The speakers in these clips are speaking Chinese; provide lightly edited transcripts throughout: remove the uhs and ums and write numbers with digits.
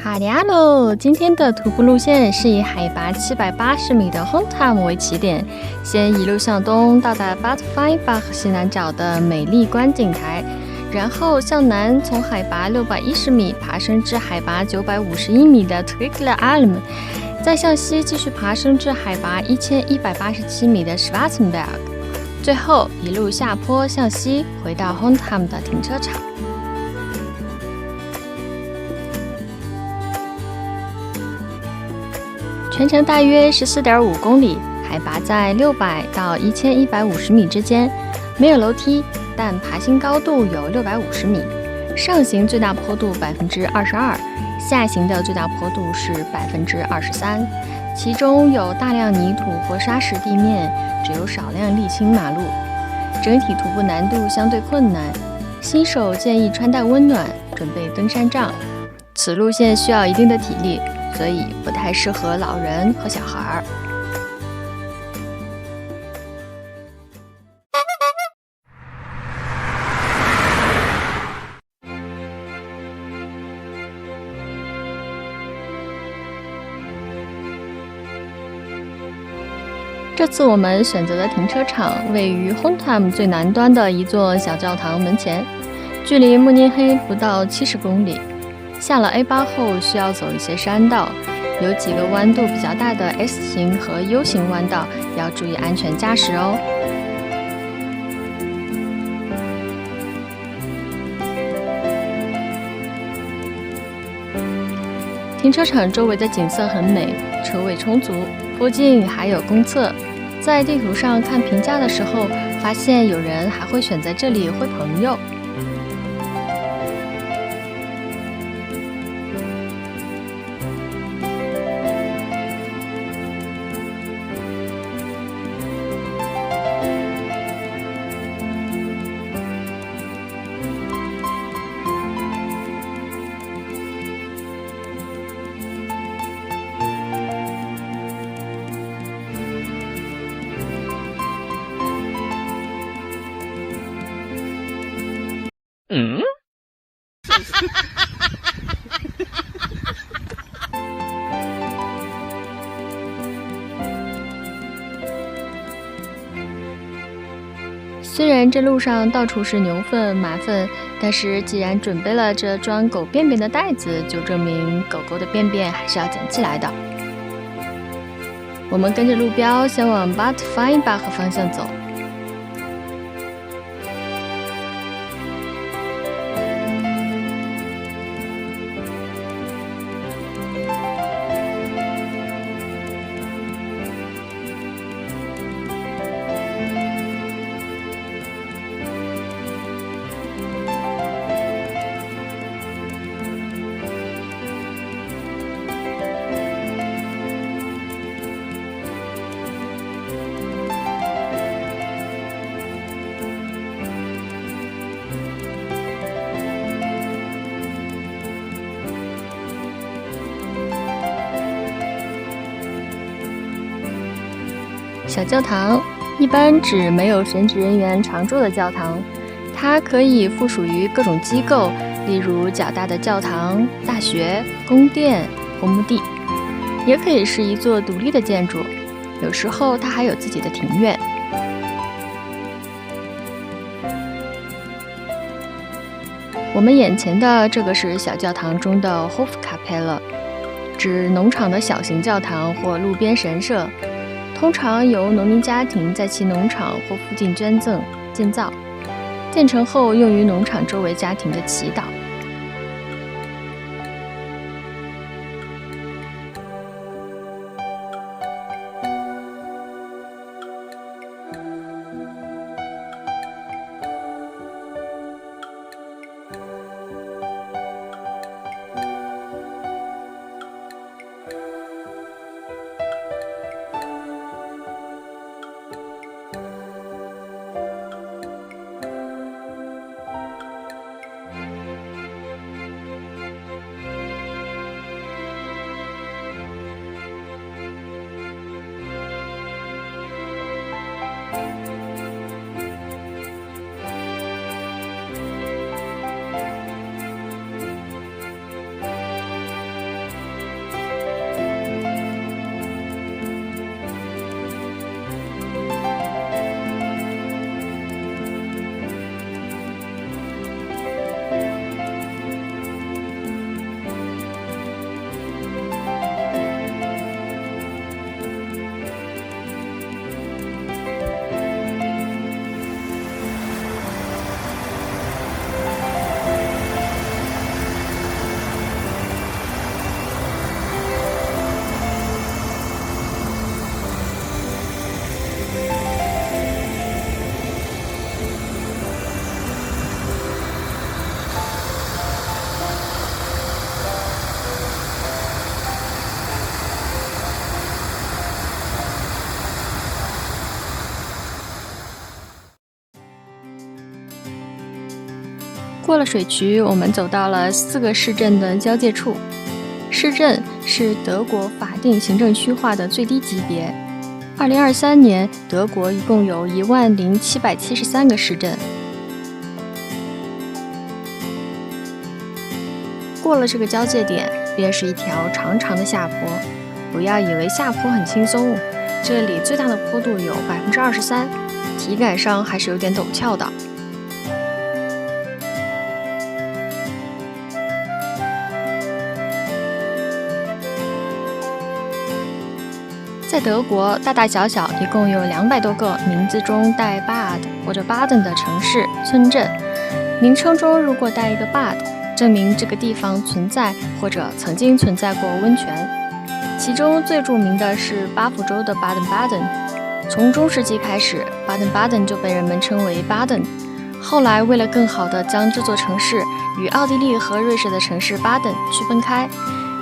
哈利亚喽！今天的徒步路线是以海拔780米的 Honthem 为起点，先一路向东到达 Bad Feinbach 西南角的美丽观景台，然后向南从海拔610米爬升至海拔951米的 Trickle Alm， 再向西继续爬升至海拔1187米的 Schwarzenberg， 最后一路下坡向西回到 Honthem 的停车场。全程大约14.5公里，海拔在600到1150米之间，没有楼梯，但爬行高度有650米，上行最大坡度22%，下行的最大坡度是23%，其中有大量泥土或砂石地面，只有少量沥青马路，整体徒步难度相对困难，新手建议穿戴温暖，准备登山杖。此路线需要一定的体力，所以不太适合老人和小孩。这次我们选择的停车场位于 Honthem 最南端的一座小教堂门前，距离慕尼黑不到70公里。下了 A8 后需要走一些山道，有几个弯度比较大的 S 型和 U 型弯道，要注意安全驾驶哦。停车场周围的景色很美，车位充足，附近还有公厕。在地图上看评价的时候，发现有人还会选在这里会朋友。虽然这路上到处是牛粪、马粪，但是既然准备了这装狗便便的袋子，就证明狗狗的便便还是要捡起来的。我们跟着路标先往 Bad Feinbach 方向走。小教堂一般指没有神职人员常住的教堂，它可以附属于各种机构，例如较大的教堂、大学、宫殿或墓地，也可以是一座独立的建筑，有时候它还有自己的庭院。我们眼前的这个是小教堂中的 Hofkapelle， 指农场的小型教堂或路边神社，通常由农民家庭在其农场或附近捐赠建造，建成后用于农场周围家庭的祈祷。过了水渠，我们走到了4个市镇的交界处。市镇是德国法定行政区划的最低级别。2023年，德国一共有10773个市镇。过了这个交界点，便是一条长长的下坡。不要以为下坡很轻松，这里最大的坡度有23%，体感上还是有点陡峭的。在德国，大大小小一共有200多个名字中带 Bad 或者 Baden 的城市、村镇。名称中如果带一个 Bad， 证明这个地方存在或者曾经存在过温泉。其中最著名的是巴甫州的 Baden-Baden。从中世纪开始， Baden-Baden 就被人们称为 Baden。后来为了更好地将这座城市与奥地利和瑞士的城市 Baden 区分开，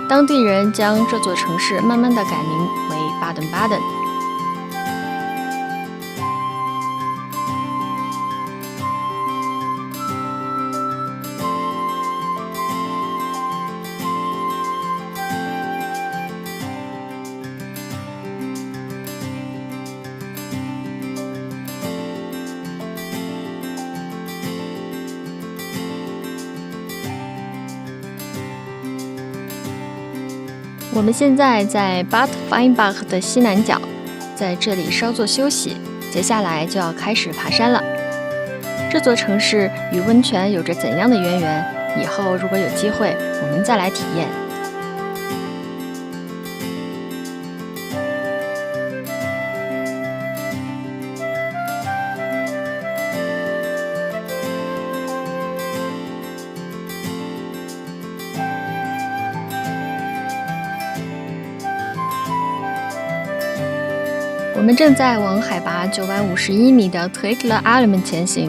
当地人将这座城市慢慢地改名为巴登巴登。我们现在在 Bad Weinbach 的西南角，在这里稍作休息，接下来就要开始爬山了。这座城市与温泉有着怎样的渊源？以后如果有机会，我们再来体验。我们正在往海拔951米的 Triglav Alm 前行，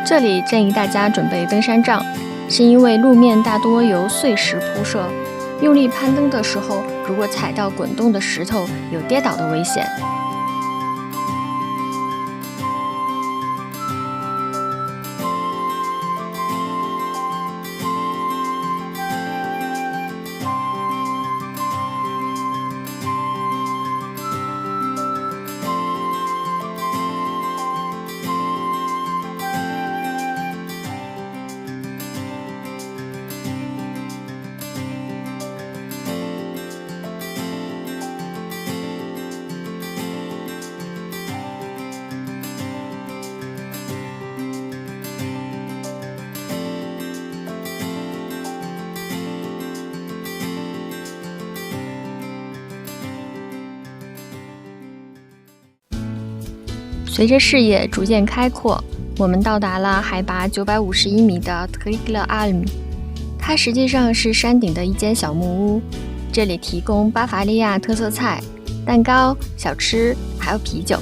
这里建议大家准备登山杖，是因为路面大多由碎石铺设，用力攀登的时候，如果踩到滚动的石头，有跌倒的危险。随着视野逐渐开阔，我们到达了海拔951米的 Triglav Alm。它实际上是山顶的一间小木屋，这里提供巴伐利亚特色菜、蛋糕、小吃，还有啤酒。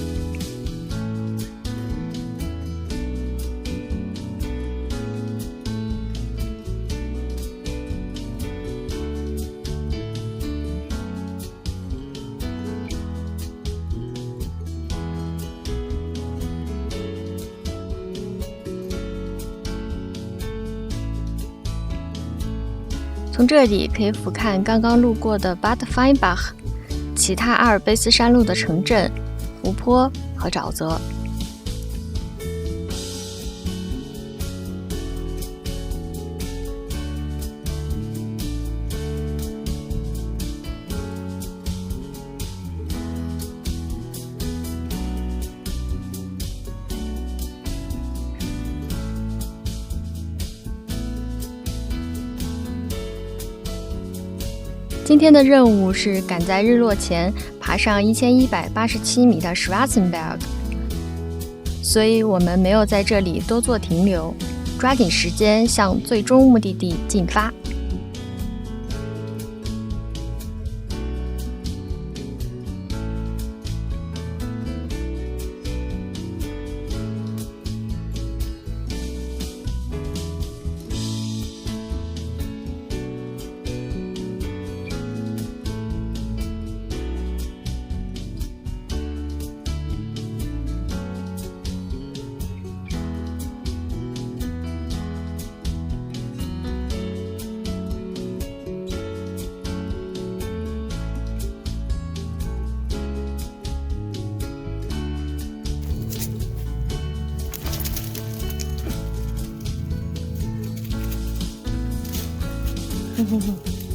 从这里可以俯瞰刚刚路过的 Bad Weinbach， 其他阿尔卑斯山路的城镇、湖泊和沼泽。今天的任务是赶在日落前爬上1187米的 Schwarzenberg， 所以我们没有在这里多做停留，抓紧时间向最终目的地进发。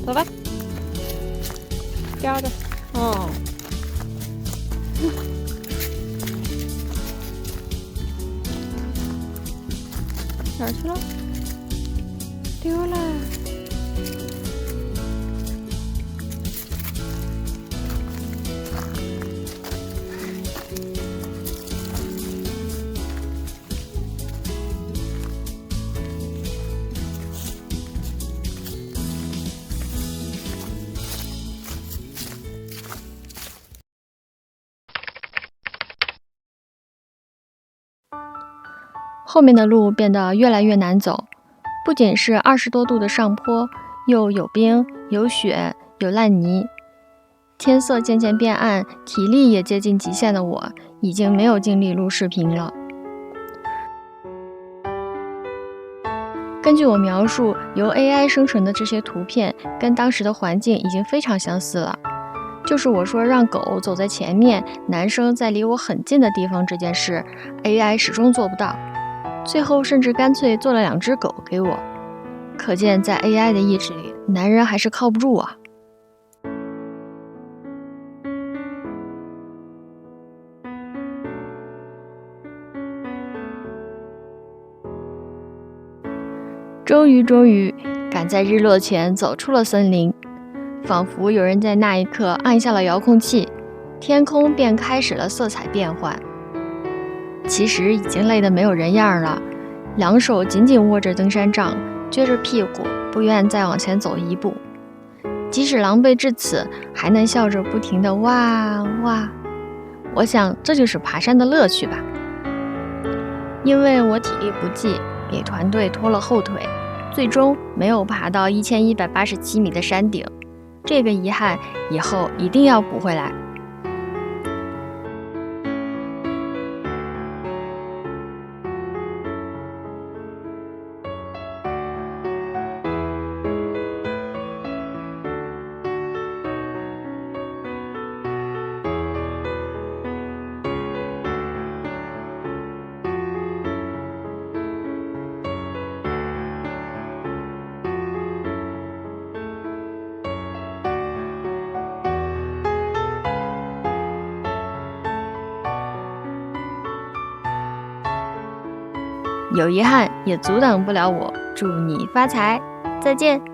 走吧，叼着。哦，哪儿去了？丢了。后面的路变得越来越难走，不仅是20多度的上坡，又有冰、有雪、有烂泥。天色渐渐变暗，体力也接近极限的我，已经没有精力录视频了。根据我描述，由 AI 生成的这些图片，跟当时的环境已经非常相似了。就是我说让狗走在前面，男生在离我很近的地方这件事 ，AI 始终做不到。最后甚至干脆做了2只狗给我，可见在 AI 的意志里，男人还是靠不住啊。终于，赶在日落前走出了森林，仿佛有人在那一刻按下了遥控器，天空便开始了色彩变换。其实已经累得没有人样了，2手紧紧握着登山杖，撅着屁股，不愿再往前走一步。即使狼狈至此，还能笑着不停地哇哇。我想这就是爬山的乐趣吧。因为我体力不济，给团队拖了后腿，最终没有爬到1187米的山顶。这个遗憾以后一定要补回来。有遗憾也阻挡不了我祝你发财，再见。